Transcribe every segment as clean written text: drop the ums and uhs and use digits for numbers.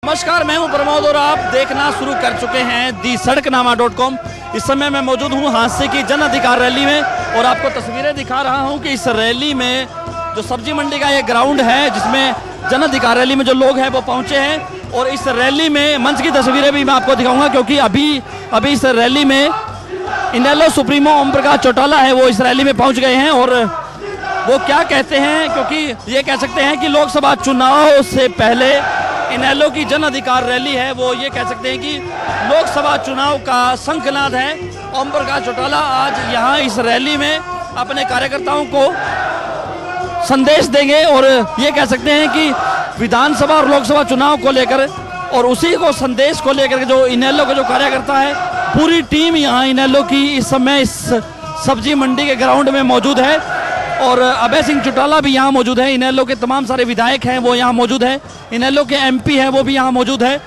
नमस्कार, मैं हूं प्रमोद और आप देखना शुरू कर चुके हैं दी सड़कनामा.com। इस समय मैं मौजूद हूं हादसे की जन अधिकार रैली में और आपको तस्वीरें दिखा रहा हूं कि इस रैली में जो सब्जी मंडी का ये ग्राउंड है जिसमें जन अधिकार रैली में जो लोग हैं वो पहुंचे हैं और इस रैली में मंच की तस्वीरें भी मैं आपको दिखाऊंगा क्योंकि अभी इस रैली में इनेलो सुप्रीमो ओम प्रकाश चौटाला है वो इस रैली में पहुंच गए हैं और वो क्या कहते हैं, क्योंकि ये कह सकते हैं कि लोकसभा चुनाव से पहले इनेलो की जन अधिकार रैली है, वो ये कह सकते हैं कि लोकसभा चुनाव का शंखनाद है। ओम प्रकाश चौटाला आज यहाँ इस रैली में अपने कार्यकर्ताओं को संदेश देंगे और ये कह सकते हैं कि विधानसभा और लोकसभा चुनाव को लेकर और उसी को संदेश को लेकर जो इनेलो के जो कार्यकर्ता है, पूरी टीम यहाँ इनेलो की इस समय इस सब्जी मंडी के ग्राउंड में मौजूद है और अभय सिंह चौटाला भी यहाँ मौजूद है। इनेलो के तमाम सारे विधायक हैं वो यहाँ मौजूद है, इनेलो के एमपी हैं वो भी यहाँ मौजूद है।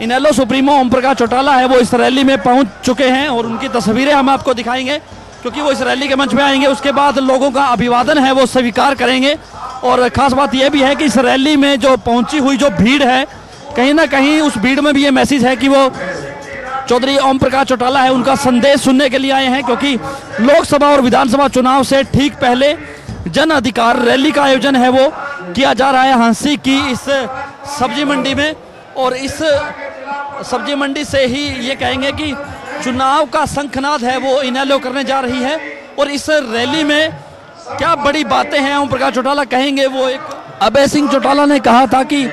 इनेलो सुप्रीमो ओम प्रकाश चौटाला है वो इस रैली में पहुँच चुके हैं और उनकी तस्वीरें हम आपको दिखाएंगे क्योंकि वो इस रैली के मंच पे आएंगे। उसके बाद लोगों का अभिवादन है वो स्वीकार करेंगे और ख़ास बात यह भी है कि इस रैली में जो पहुँची हुई जो भीड़ है, कहीं ना कहीं उस भीड़ में भी ये मैसेज है कि वो चौधरी ओम प्रकाश चौटाला है उनका संदेश सुनने के लिए आए हैं क्योंकि लोकसभा और विधानसभा चुनाव से ठीक पहले जन अधिकार रैली का आयोजन है वो किया जा रहा है हांसी की इस सब्जी मंडी में। और इस सब्जी मंडी से ही ये कहेंगे कि चुनाव का शंखनाद है वो इनेलो करने जा रही है और इस रैली में क्या बड़ी बातें हैं ओम प्रकाश चौटाला कहेंगे। वो एक अभय सिंह चौटाला ने कहा था कि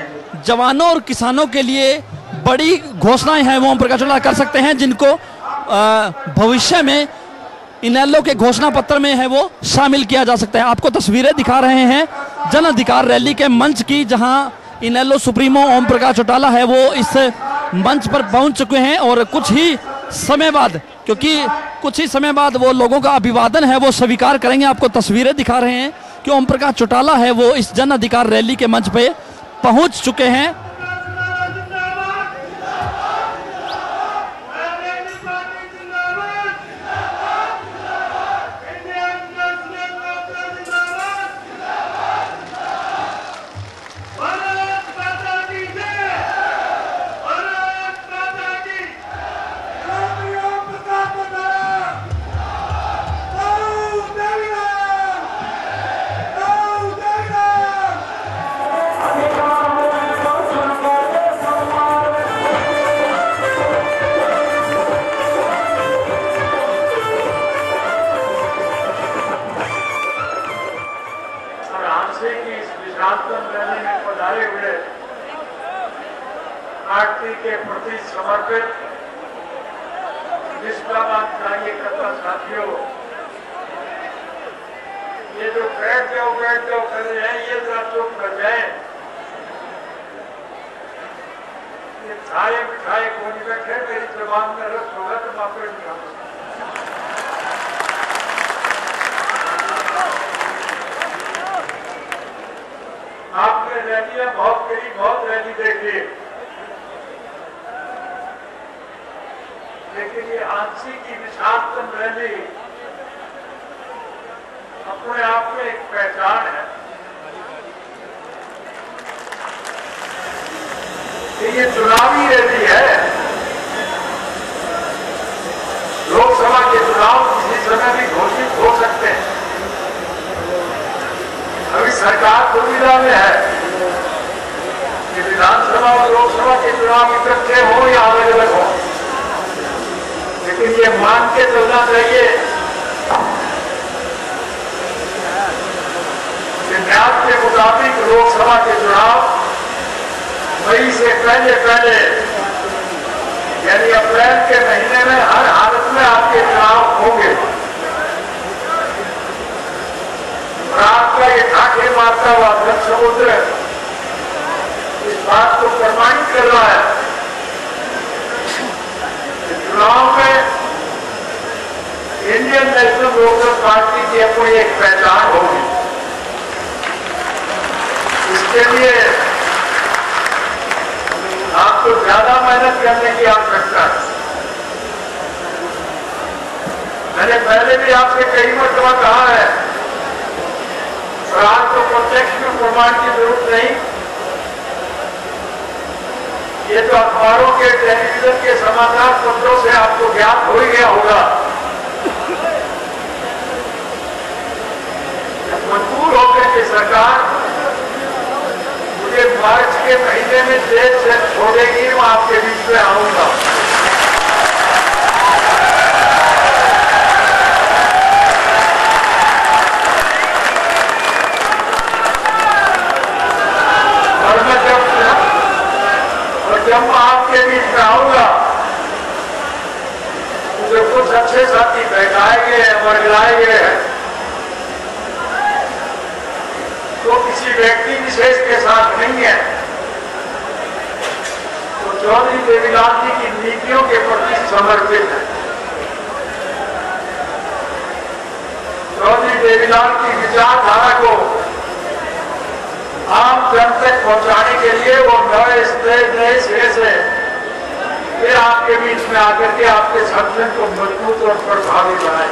जवानों और किसानों के लिए बड़ी घोषणाएं हैं वो ओम प्रकाश चौटाला कर सकते हैं जिनको भविष्य में इनेलो के घोषणा पत्र में है वो शामिल किया जा सकता है। आपको तस्वीरें दिखा रहे हैं जन अधिकार रैली के मंच की जहां इनेलो सुप्रीमो ओम प्रकाश चौटाला है वो इस मंच पर पहुंच चुके हैं और कुछ ही समय बाद, क्योंकि कुछ ही समय बाद वो लोगों का अभिवादन है वो स्वीकार करेंगे। आपको तस्वीरें दिखा रहे हैं कि ओम प्रकाश चौटाला है वो इस जन अधिकार रैली के मंच पे पहुंच चुके हैं। पार्टी के प्रति समर्पित निष्ठावान कार्यकर्ता साथियों, ये जो बैठ जाओ कर रहे हैं ये जरा चुप कर जाए। ये खाए बिठाए कौन बैठे, मेरी जबान में रस होगा तो मापे निकालो। आपने रैलियां बहुत करी, बहुत रैली देखी, लेकिन ये आंसी की विशालतम रैली अपने आप में एक पहचान है कि ये चुनावी रैली है। लोकसभा के चुनाव किसी समय भी घोषित हो सकते हैं। अभी सरकार दुविधा में है कि विधानसभा और लोकसभा के चुनाव इकट्ठे हो या अलग अलग हो, लेकिन ये मान के चलना चाहिए कि न्याय के मुताबिक लोकसभा के चुनाव मई से पहले यानी अप्रैल के महीने में हर हालत में आपके चुनाव होंगे और आपका ये ठाके मारता हुआ धन समुद्र इस बात को प्रमाणित कर रहा है। चुनाव में इंडियन नेशनल कांग्रेस पार्टी की अपनी एक पहचान होगी। इसके लिए आपको ज्यादा मेहनत करने की आवश्यकता है। मैंने पहले भी आपसे कई मरतबा कहा है और आज तो प्रत्यक्ष में प्रमाण की जरूरत नहीं, ये तो अखबारों के, टेलीविजन के समाचार पत्रों से आपको ज्ञात हो ही गया होगा। मजबूर होकर के सरकार मुझे मार्च के महीने में देश से छोड़ेगी, मैं आपके बीच में आऊंगा। जब मैं आपके बीच में आऊंगा मुझे कुछ अच्छे साथी बैठाए गए हैं, वर्गलाए गए हैं, तो किसी व्यक्ति विशेष के साथ नहीं है, तो चौधरी देवीलाल जी की नीतियों के प्रति समर्पित है। चौधरी देवीलाल की विचारधारा को आम जन तक पहुंचाने के लिए वो नए सिरे से फिर आपके बीच में आकर के आपके संगठन को मजबूत और प्रभावी बनाए।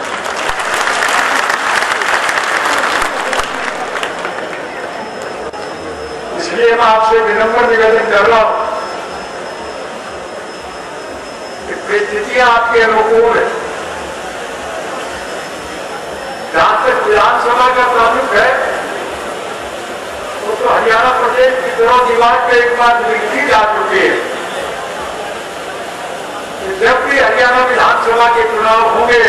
इसलिए मैं आपसे विनम्र निवेदन कर रहा हूं कि परिस्थितियां आपके अनुकूल है। जहां तक विधानसभा का ताल्लुक है तो हरियाणा प्रदेश की तरह दीवार पे एक बार लिखी जा चुकी है कि जब भी हरियाणा विधानसभा के चुनाव होंगे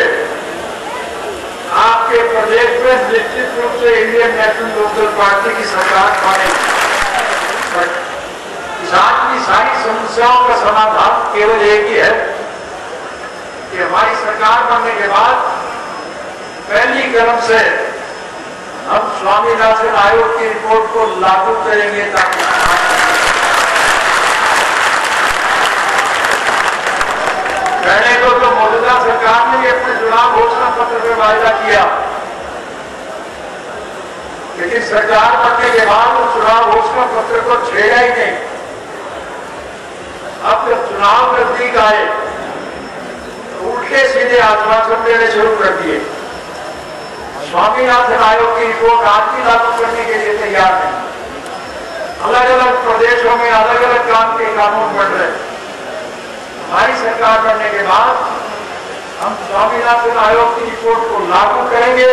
आपके प्रदेश में निश्चित रूप से इंडियन नेशनल लोकदल पार्टी की सरकार बनेगी। किसान की सारी समस्याओं का समाधान केवल एक ही है कि हमारी सरकार बनने के बाद पहली कदम से हम स्वामीनाथन आयोग की रिपोर्ट को लागू करेंगे ताकि पहले तो मौजूदा सरकार ने भी अपने चुनाव घोषणा पत्र में वायदा किया, लेकिन सरकार बनने के बाद वो चुनाव घोषणा पत्र को छेड़ा ही नहीं। अब जब चुनाव नजदीक आए तो उल्टे सीधे आश्वासन देने शुरू कर दिए। स्वामीनाथन आयोग की रिपोर्ट आज भी लागू करने के लिए तैयार नहीं। अलग अलग प्रदेशों में अलग अलग काम के कानून बन रहे। हमारी सरकार बनने के बाद हम स्वामीनाथन आयोग की रिपोर्ट को लागू करेंगे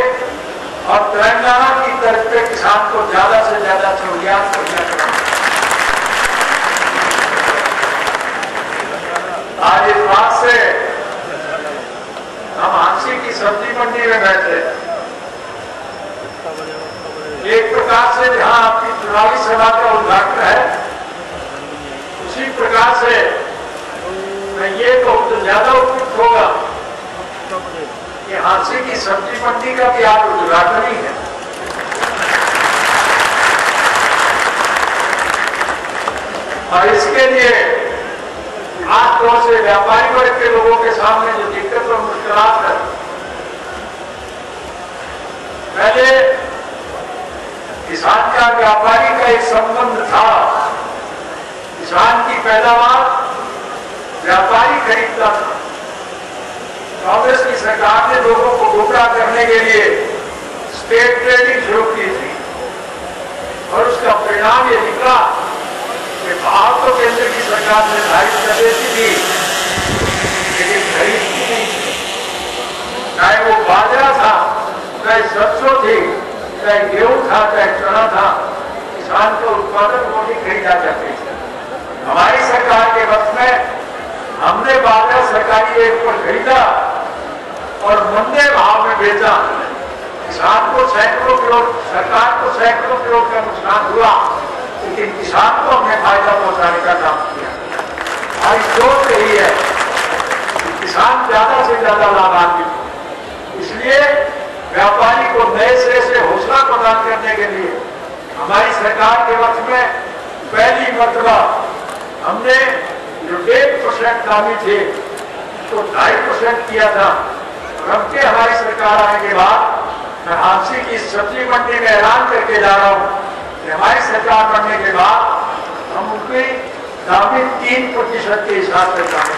और तेलंगाना की तर्ज पे किसान को ज्यादा से ज्यादा सहूलियात मुहैया कराएंगे। आज इस बात से हम हांसी की सब्जी मंडी में बैठे, एक प्रकार से जहां आपकी चुनावी सभा का उद्घाटन है उसी प्रकार से मैं ये कहूं तो ज्यादा उपयुक्त होगा कि हांसी की सब्जी मंडी का भी आज उद्घाटन ही है। और इसके लिए खास तौर से व्यापारी वर्ग के लोगों के सामने जो दिक्कत और मुश्किलात है, पहले किसान का व्यापारी का एक संबंध था। किसान की पैदावार व्यापारी खरीदता था। कांग्रेस की सरकार ने लोगों को गुमराह करने के लिए स्टेट ट्रेडिंग शुरू की थी और उसका परिणाम ये निकला कि भाव तो केंद्र की सरकार निर्धारित कर देती थी लेकिन खरीदती नहीं। चाहे वो बाजरा था, चाहे सरसों थी, चाहे गेहूं था, चाहे चना था, किसान को उत्पादन वो नहीं खरीदा जाते थे। हमारी सरकार के वक्त में हमने बाजरा सरकारी रेट पर खरीदा और मंदे भाव में बेचा। किसान को सैकड़ों करोड़, सरकार को सैकड़ों करोड़ का नुकसान हुआ, लेकिन किसान को हमने फायदा पहुंचाने का काम किया। हमारी सोच यही है कि किसान ज्यादा से ज्यादा लाभान्वित। इसलिए व्यापारी को नए सिरे से हौसला प्रदान करने के लिए हमारी सरकार के वक्त में पहली मर्तबा हमने जो 1% दामी थे तो 2.5% किया था। अब के हमारी सरकार आने के बाद मैं हांसी की सब्जी मंडी में ऐलान करके जा रहा हूं कि हमारी सरकार बनने के बाद हम उनकी दामी 3% के हिसाब से काम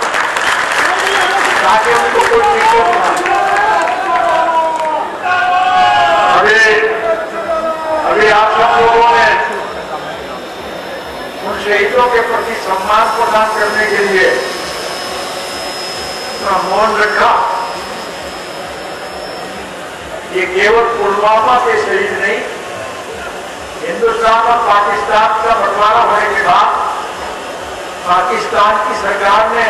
ताकि उनको कोई दिक्कत ना। अभी आप सब लोगों ने शहीदों के प्रति सम्मान प्रदान करने के लिए अपना मौन रखा। ये केवल पुलवामा के शहीद नहीं, हिंदुस्तान और पाकिस्तान का बंटवारा होने के बाद पाकिस्तान की सरकार ने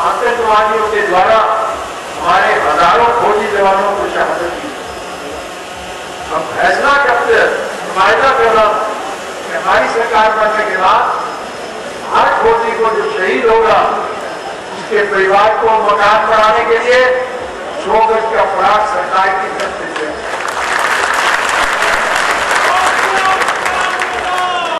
आतंकवादियों के द्वारा हमारे हजारों फौजी जवानों को शहादत दी। हम फैसला करते नुमाइंदा कर रहा कि हमारी सरकार बनने के बाद हर फौजी को जो शहीद होगा उसके परिवार को मकान बनाने के लिए 100 गज का प्लाट सरकार की तरफ से